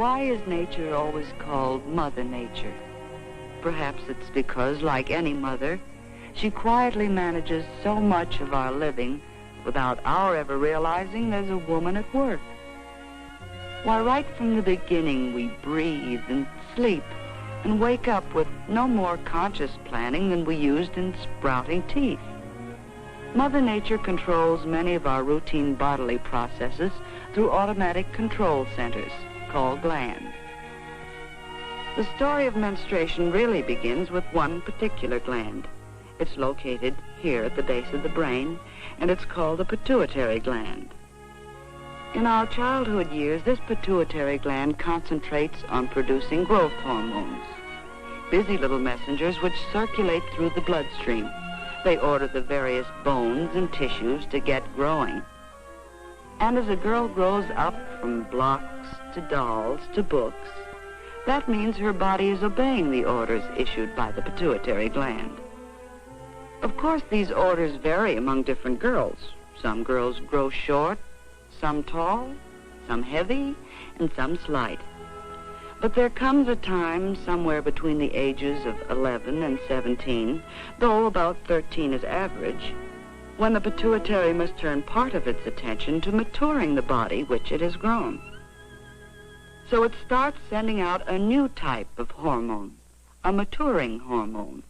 Why is nature always called Mother Nature? Perhaps it's because, like any mother, she quietly manages so much of our living without our ever realizing there's a woman at work. Why, right from the beginning, we breathe and sleep and wake up with no more conscious planning than we used in sprouting teeth. Mother Nature controls many of our routine bodily processes through automatic control centers called glands. The story of menstruation really begins with one particular gland. It's located here at the base of the brain, and it's called the pituitary gland. In our childhood years, this pituitary gland concentrates on producing growth hormones, busy little messengers which circulate through the bloodstream. They order the various bones and tissues to get growing. And as a girl grows up from blocks to dolls to books, that means her body is obeying the orders issued by the pituitary gland. Of course, these orders vary among different girls. Some girls grow short, some tall, some heavy, and some slight. But there comes a time somewhere between the ages of 11 and 17, though about 13 is average, when the pituitary must turn part of its attention to maturing the body which it has grown. So it starts sending out a new type of hormone, a maturing hormone.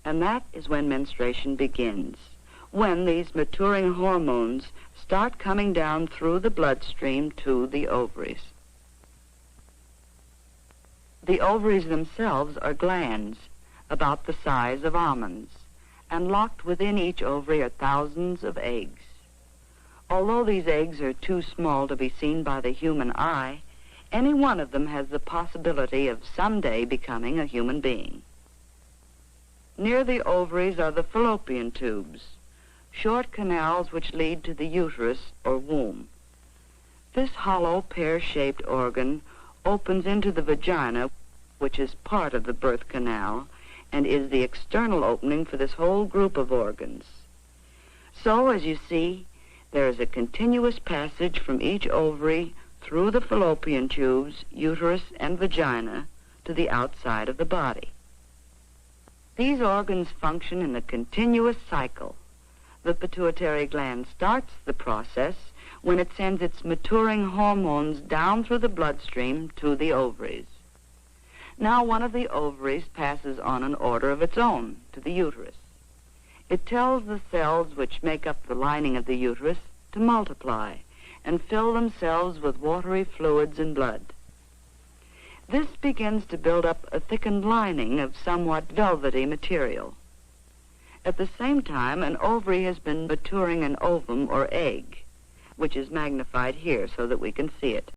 And that is when menstruation begins, when these maturing hormones start coming down through the bloodstream to the ovaries. The ovaries themselves are glands about the size of almonds, and locked within each ovary are thousands of eggs. Although these eggs are too small to be seen by the human eye, any one of them has the possibility of someday becoming a human being. Near the ovaries are the fallopian tubes, short canals which lead to the uterus or womb. This hollow pear-shaped organ opens into the vagina, which is part of the birth canal and is the external opening for this whole group of organs. So, as you see, there is a continuous passage from each ovary through the fallopian tubes, uterus, and vagina to the outside of the body. These organs function in a continuous cycle. The pituitary gland starts the process when it sends its maturing hormones down through the bloodstream to the ovaries. Now one of the ovaries passes on an order of its own to the uterus. It tells the cells which make up the lining of the uterus to multiply and fill themselves with watery fluids and blood. This begins to build up a thickened lining of somewhat velvety material. At the same time, an ovary has been maturing an ovum or egg, which is magnified here so that we can see it.